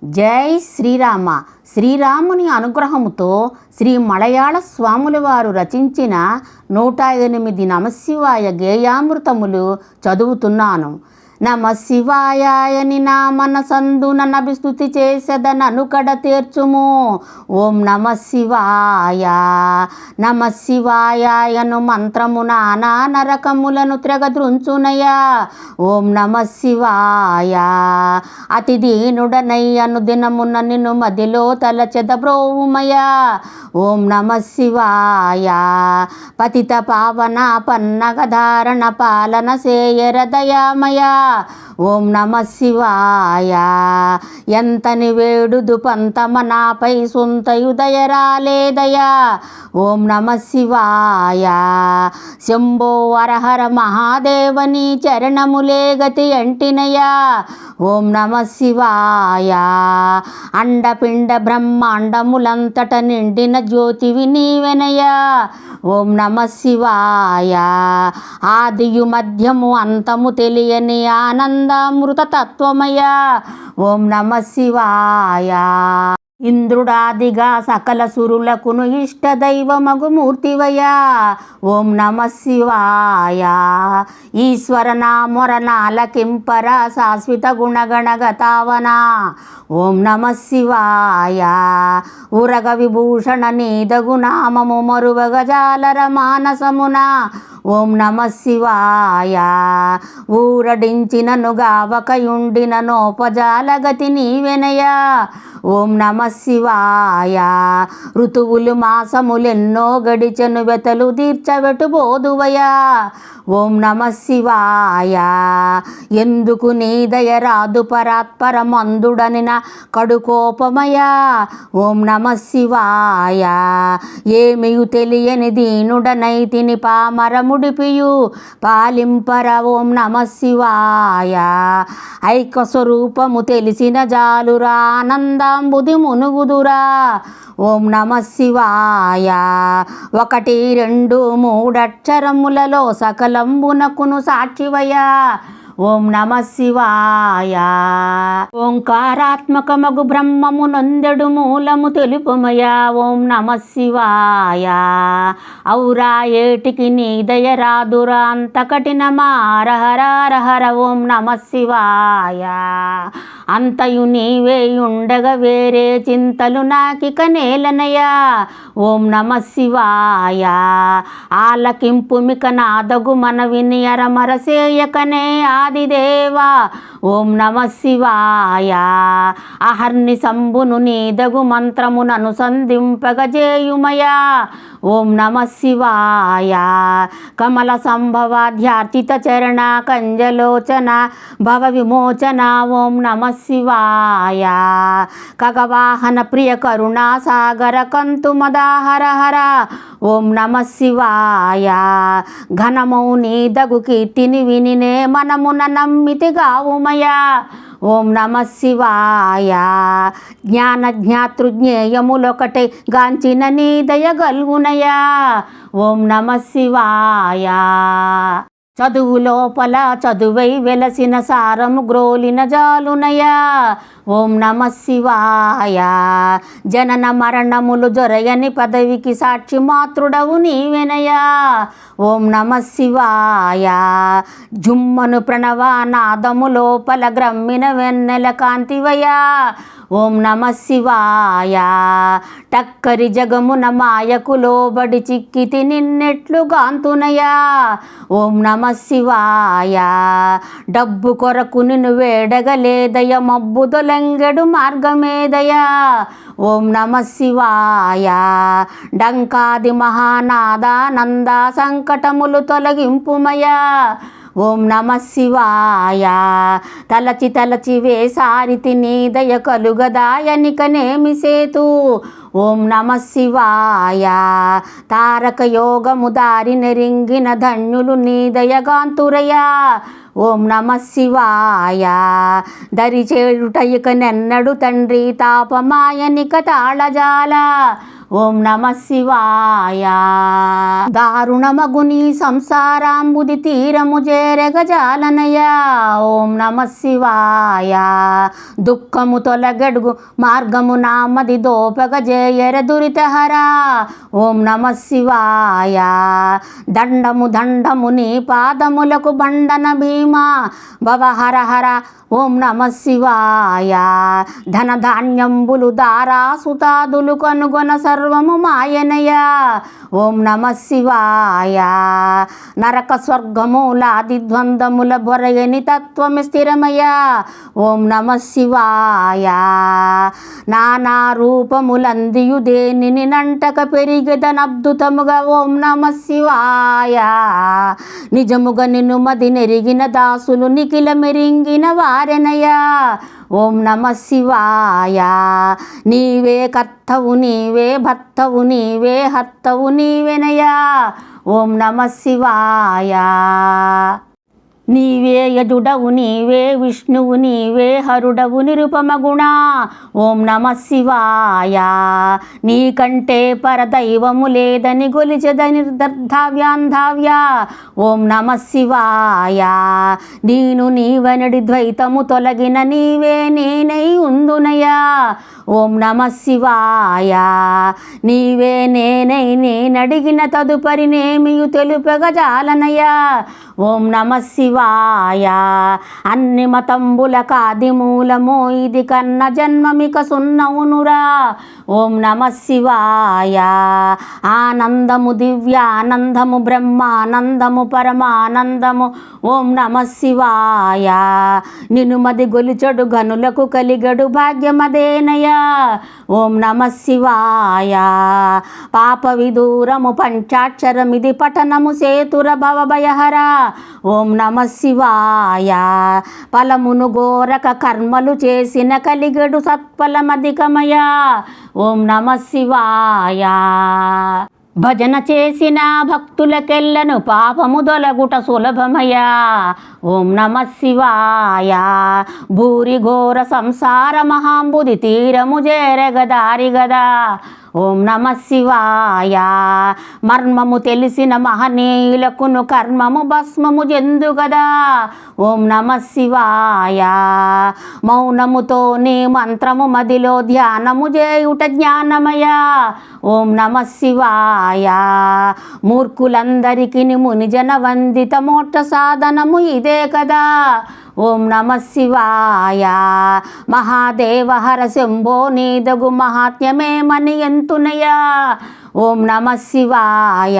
జై శ్రీరామ. శ్రీరాముని అనుగ్రహముతో శ్రీ మలయాళ స్వాముల వారు రచించిన 108 నమశివాయ గేయామృతములు చదువుతున్నాను. నమశివాయని నా మనసందున నభిస్తుతి చేసెదనను కడ తీర్చుము. ఓం నమశివాయ. నమశివాయను మంత్రము నానా నరకములను త్రెగద్రుంచునయా. ఓం నమశివాయ. అతి దీనుడనయ్యను దినమున నిన్ను మదిలో తలచెద బ్రోవుమయా. ఓం నమశివాయ. పతిత పావన పన్నగ ధారణ పాలన సేయర దయామయ. ఓం నమశివాయ. ఎంతని వేడుదు పంతమ నాపై సొంతయు దయరాలేదయా. ఓం నమశివాయ. శంభో వరహర మహాదేవని చరణములే గతి అంటినయా. ఓం నమశివాయ. అండపిండ బ్రహ్మాండములంతట నిండిన జ్యోతివి నీవెనయా. ఓం నమశివాయ. ఆదియు మధ్యము అంతము తెలియని ఆనందామృత తత్వమయా. ఓం నమశివాయ. ఇంద్రుడాదిగా సకల సురులకును ఇష్టదైవమగు మూర్తివయా. ఓం నమశివాయ. ఈశ్వర నామొరనాలకింపర శాశ్వత గుణగణగతావన. ఓం నమశివాయ. ఉరగ విభూషణ నీదగు నామము మరువగ జాలర మానసమున. ఓం నమశివాయ. ఊరడించినను గావకయుండిన నోపజాలగతి నీవెనయా. ఓం నమశివాయ. ఋతువులు మాసములెన్నో గడిచెను వెతలు తీర్చవెటు బోధువయా. ఓం నమశివాయ. ఎందుకు నీ దయ రాదు పరాత్పర మందుడనిన కడుకోపమయా. ఓం నమశివాయ. ఏమియు తెలియని దీనుడనైతిని పామరముడిపియు పాలింపర. ఓం నమశివాయ. ఐక్య స్వరూపము తెలిసిన జాలురా ఆనందాంబుది మునుగుదురా. ఓం నమశివాయ. 1 2 3 అక్షరములలో సకలంబునకును సాక్షివయా. ఓం నమశివాయ. ఓంకారాత్మకమగు బ్రహ్మము నొందెడు మూలము తెలుపుమయా. ఓం నమశివాయ. ఔరా ఏటికి నీ దయ రాదురా అంత కఠినమా. హరహర. ఓం నమశివాయ. అంతయు నీవే ఉండగ వేరే చింతలు నాకిక నేలనయా. ఓం నమశివాయ. ఆలకింపు మిక నాదగు మనవిని అరమరసేయకనే ఆదిదేవా. ఓం నమశివాయ. అహర్ని సంబును నీదగు మంత్రమునను సంధింపగజేయుమయా. ఓం నమశివాయ. కమల సంభవాధ్యార్చిత చరణ కంజలోచన భవ విమోచన. ఓం నమశివాయ. ఖగవాహన ప్రియ కరుణా సాగర కంతు మదాహరహర. ఓం నమశివాయ. ఘనమౌ నీదగు కీర్తిని వినినే మనమున నమ్మితి గావుమయా. ఓం నమశివాయ. జ్ఞాన జ్ఞాతృజ్ఞేయములొకటే గాంచిన నీ దయ గల్గునయా. ఓం నమశివాయ. చదువు లోపల చదువై వెలసిన సారము గ్రోలిన జాలునయా. ఓం నమశివాయ. జనన మరణములు జొరయని పదవికి సాక్షి మాతృడవు నీవెనయా. ఓం నమశివాయ. జుమ్మను ప్రణవనాదము లోపల గ్రమ్మిన వెన్నెల కాంతివయా. ఓం నమశివాయ. టక్కరి జగమున మాయకు లోబడి చిక్కితి నిన్నెట్లు గాంతునయా. ఓం నమశివాయ. డబ్బు కొరకు నిన్ను వేడగలేదయ మబ్బు దొలంగెడు మార్గమేదయా. ఓం నమశివాయ. డంకాది మహానాదానంద సంకటములు తొలగింపుమయా. ఓం నమశివాయ. తలచి తలచి వేసారితి నీ దయ కలుగదాయనికనేమి సేతు. ఓం నమశివాయ. తారక యోగము దారి నెరింగిన ధన్యులు నీ దయగాంతురయా. ఓం నమశివాయ. దరిచేయుటయిక నెన్నడు తండ్రి తాపమాయనిక తాళజాల. ఓం నమ శివాయ. దారుణమగుని సంసారాంబుది తీరము చేరగజాలనయ ఓం నమ శివాయ. దుఃఖము తొలగడుగు మార్గము నామది దోపగ జేయర దురితహర ఓం నమ శివాయ. దండము దండము నీ పాదములకు బండన భీమా భవహర హర ఓం నమ శివాయ. ధనధాన్యంబులు దారాసుతాదులు కనుగొన సర్వము మాయనయ ఓం నమ శివాయ. నరక స్వర్గములాది ద్వంద్వముల బొరయని తత్వమి స్థిరమయ ఓం నమ శివాయ. నానా రూపములందియు దేనిని నంటక పెరిగెదనద్భుతముగా ఓం నమ శివాయ. నిజముగా నిన్ను మది నెరిగిన దాసులు నిఖిల మెరింగిన వారెనయ ఓం నమ శివాయ. నీవే కర్తవు నీవే భర్తవు నీవే హర్తవు నీవెనయా ఓం నమ శివాయ. నీవే యజుడవు నీవే విష్ణువు నీవే హరుడవు నిరుపమ గుణ ఓం నమ శివాయ. నీకంటే పరదైవము లేదని గొలిచెద నిర్దర్ధావ్యాంధావ్య ఓం నమ శివాయ. నేను నీవనడి ద్వైతము తొలగిన నీవే నేనై ఉందునయా ఓం నమ శివాయ. నీవే నేనై నేనడిగిన తదుపరి నేమియు తెలుపగ జాలనయా ఓం నమ శివాయ. అన్ని మతంబుల కాది మూలము ఇది కన్న జన్మమిక సున్నవునురా ఓం నమ శివాయ. ఆనందము దివ్యానందము బ్రహ్మానందము పరమానందము ఓం నమ శివాయ. నినుమది గొలిచడు గనులకు కలిగడు భాగ్యమదేనయ ఓం నమ శివాయ. పాప విదూరము పంచాక్షరమిది పఠనము సేతుర భవభయహర ఓం నమ శివాయ. ఫలమును గోరక కర్మలు చేసిన కలిగడు సత్ఫలమధికమయ ఓం నమ శివాయ. భజన చేసిన భక్తులకెల్లను పాపము దొలగుట సులభమయా ఓం నమ శివాయ. భూరి ఘోర సంసార మహాంబుది తీరము చేరగదారి గదా ఓం నమ శివాయ. మర్మము తెలిసిన మహనీయులకును కర్మము భస్మము జందు గదా ఓం నమ శివాయ. మౌనముతో నీ మంత్రము మదిలో ధ్యానము చేయుట జ్ఞానమయ ఓం నమ శివాయ. మూర్ఖులందరికీ మునిజన వందిత మోక్ష సాధనము ఇదే కదా ఓం నమ శివాయ. మహాదేవ హర శంభో నీదగు మహాత్మ్యమేమని ఎంతునయా ఓం నమ శివాయ.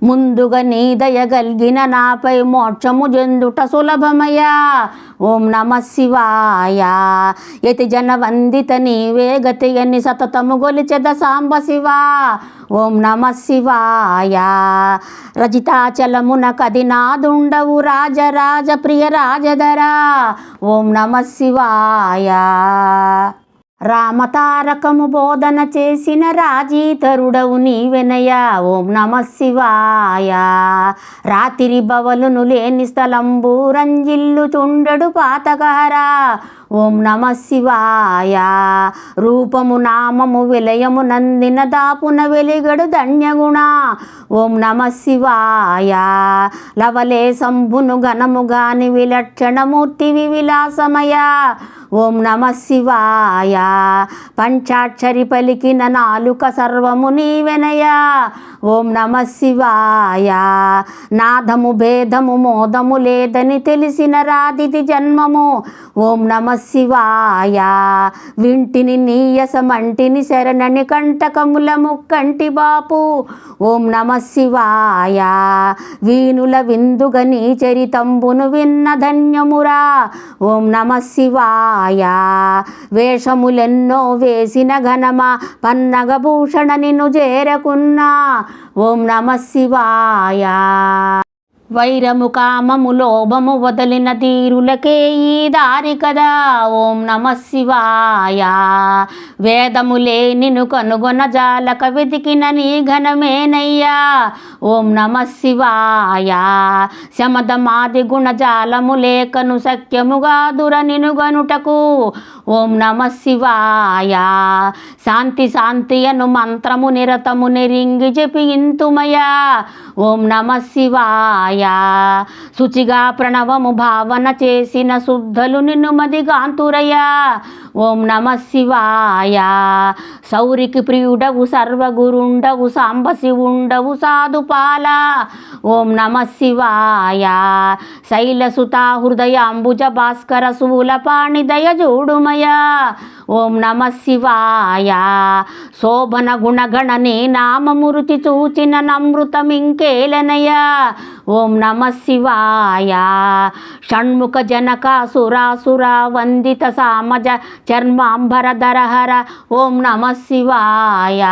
ముందుగా నీ దయ గల్గిన నాపై మోక్షము జందుట సులభమయా ఓం నమ శివాయ. యతి జన వందిత నీవే గతియని సతతము గొలిచెద సాంబ శివా ఓం నమ శివాయ. రజితాచలమున కదినాదుండవు రాజరాజ ప్రియ రాజధరా ఓం నమ శివాయ. రామతారకము బోధన చేసిన రాజీతరుడవు నీవెనయా ఓం నమ శివాయ. రాతిరి బవలును లేని స్థలంబు రంజిల్లు చుండడు పాతకారా ఓం నమ శివాయ. రూపము నామము విలయము నందిన దాపున వెలిగడు ధన్యగుణ ఓం నమ శివాయ. లవలే సంభును ఘనముగాని విలక్షణమూర్తివి విలాసమయ ఓం నమ శివాయ. పంచాక్షరి పలికిన నాలుక సర్వము నీవెనయా ఓం నమ శివాయ. నాదము భేదము మోదము లేదని తెలిసిన రాదిది జన్మము ఓం నమ శివాయ. వింటిని నీయసమంటిని శరణని కంటకముల ముక్కంటి బాపు ఓం నమ శివాయ. వీనుల విందుగ నీ చరితంబును విన్న ధన్యమురా ఓం నమ శివాయ. వేషములెన్నో వేసిన ఘనమా పన్నగభూషణ నిన్ను చేరకున్నా ఓం నమ శివాయ. వైరము కామము లోభము వదిలిన ధీరులకే ఈ దారి కదా. ఓం నమ శివాయ. వేదములే నిన్ను కనుగొన జాలక వెతికిన నీ ఘనమేనయ్యా. ఓం నమ శివాయ. శమదమాది గుణజాలము లేకను సఖ్యముగా దుర నినుగనుటకు. ఓం నమ శివాయ. శాంతి శాంతి అను మంత్రము నిరతము నెరింగి జపింతుమయా. ఓం నమ శివాయ. శుచిగా ప్రణవము భావన చేసిన శుద్ధలు నిన్ను మదిగాంతురయ్యా. ఓం నమ శివాయ. సౌరికి ప్రియుడవు సర్వగురుండవు సాంబశివుండవు సాధుపాల. ఓం నమ శివాయ. శైలసుత హృదయాంబుజ భాస్కర శూలపాణి దయ జోడుమయా. ఓం నమ శివాయ. శోభన గుణగణ నీ నామము రుచి చూచిన నమృతమింకేలనయా. ఓం నమ శివాయ. షణ్ముఖ జనక సురాసుర వందిత సామజ చర్మాంబరధరహర. ఓం నమ శివాయ.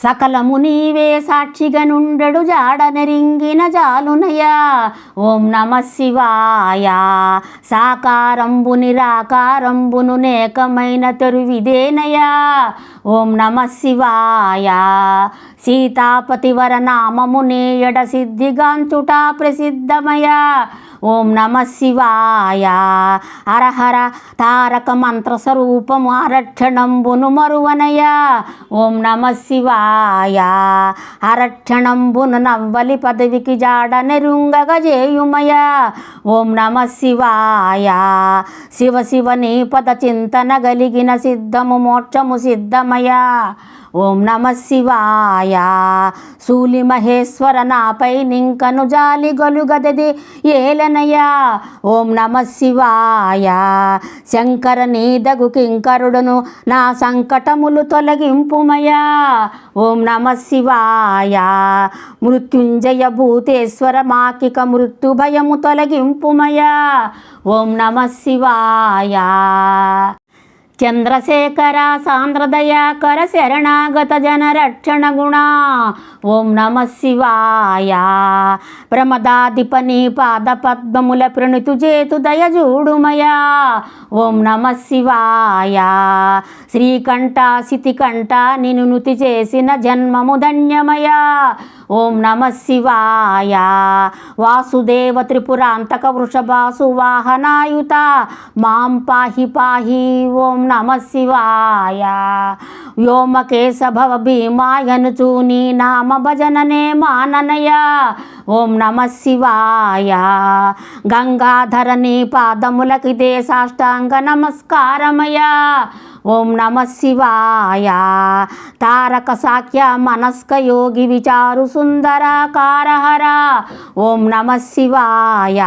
సకలము నీవే సాక్షిగా నుండెడు జాడనెరింగిన జాలునయా. ఓం నమ శివాయ. సాకారంబు నిరాకారంబును నేకమైన తెరువిదేనయా. ఓం నమ శివాయ. సీతాపతి వరనామము నేయడ సిద్ధిగాంచుట ప్రసిద్ధమయా. ఓం నమ శివాయ. హరహర తారక మంత్ర స్వరూపము ఆరక్షణంబును మరువనయా. ఓం నమ శివాయ. హరక్షణంబును నవ్వలి పదవికి జాడ నెరుంగగ చేయుమయా. ఓం నమ శివాయ. శివ శివ నీ పద చింతన గలిగిన సిద్ధము మోక్షము సిద్ధమయా. ఓం నమ శివాయ. శూలి మహేశ్వర నాపై నింకను జాలి గలుగదది ఏలనయా. ఓం నమ శివాయ. శంకర నీదగు కింకరుడును నా సంకటములు తొలగింపుమయా. ఓం నమ శివాయ. మృత్యుంజయ భూతేశ్వర మాకిక మృత్యు భయము తొలగింపుమయా. ఓం నమ శివాయ. చంద్రశేఖర సాంద్రదయాకర శరణాగత జన రక్షణ గుణ. ఓం నమ శివాయ. ప్రమదాధిపని పాద పద్మముల ప్రణితు చేతు దయజూడుమయా. ఓం నమ శివాయ. శ్రీకంఠ శితికంఠ నిన్ను నుతి చేసిన జన్మము ధన్యమయా. ఓం నమ శివాయ. వాసుదేవ త్రిపురాంతక వృషభాసు వాహనాయుత మాం పాహి పాహి. ఓం నమ శివాయ. వ్యోమకేశ భవ భీమాయనుచు నీ నామ భజననే మాననయా. ఓం నమ శివాయ. గంగాధర నీ పాదములకిదే సాష్టాంగ నమస్కారమయా. ఓం నమ శివాయ. తారక సాఖ్య మనస్క యోగి విచారు సుందరాకారహర. ఓం నమ శివాయ.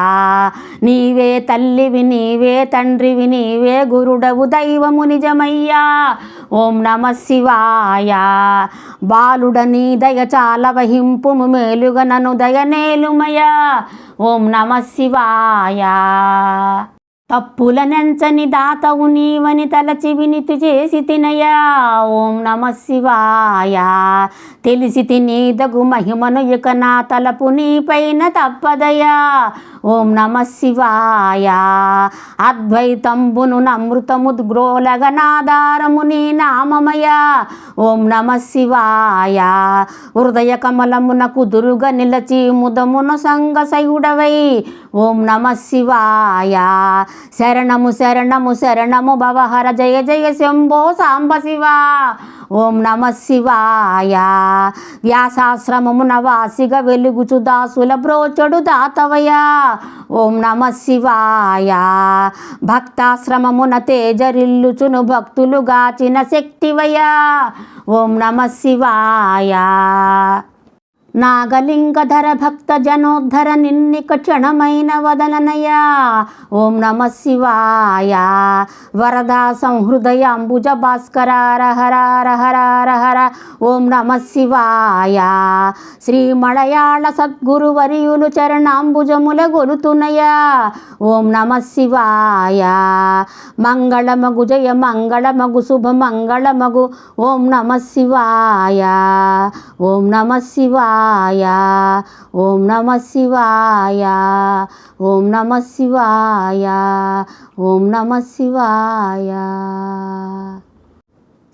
నీవే తల్లివి నీవే తండ్రివి నీవే గురుడవు దైవము నిజమయ్యా. ఓం నమ శివాయ. బాలుడని దయ చాల వహింపుము మేలుగ నను దయనేలుమయా. ఓం నమ శివాయ. తప్పులనెంచని దాతవు నీవని తలచి వినితి చేసి తినయా. ఓం నమ శివాయ. తెలిసి తినీదగు మహిమను ఇక నా తలపు నీపైన తప్పదయా. ఓం నమ శివాయ. అద్వైతంబును నమృతము గ్రోలగ నాదారము నీ నామమయా. ఓం నమ శివాయ. హృదయ కమలమున కుదురుగా నిలచి ముదమున సంగసయుడవై. ఓం నమ శివాయ. శరణము శరణము శరణము భవహర జయ జయ శంభో సాంబ శివ. ఓం నమ శివాయ. వ్యాసాశ్రమమున వాసిగా వెలుగుచు దాసుల బ్రోచడు దాతవయా. ఓం నమ శివాయ. భక్తాశ్రమమున తేజరిల్లుచును భక్తులు గాచిన శక్తివయా. ఓం నమ శివాయ. నాగలింగధర భక్త జనోద్ధర నిన్నిక క్షణమైన వదలనయా. ఓం నమ శివాయ. వరదా సంహృదయ అంబుజ భాస్కరారహరారహరారహర. ఓం నమ శివాయ. శ్రీ మలయాళ సద్గురు వర్యులు చరణాంబుజముల గొలుతునయా. ఓం నమ శివాయ. మంగళమగు జయ మంగళమగు శుభ మంగళమగు. ఓం నమ శివాయ. ఓం నమ శివాయ. శివాయ. ఓం నమః శివాయ. ఓం నమః శివాయ. ఓం నమః శివాయ.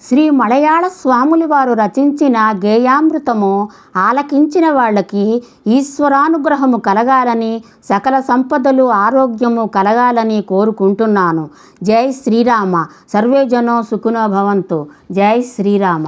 శ్రీ మలయాళ స్వాములు వారు రచించిన గేయామృతము ఆలకించిన వాళ్ళకి ఈశ్వరానుగ్రహము కలగాలని, సకల సంపదలు ఆరోగ్యము కలగాలని కోరుకుంటున్నాను. జై శ్రీరామ. సర్వే జనో సుఖినో భవంతు. జై శ్రీరామ.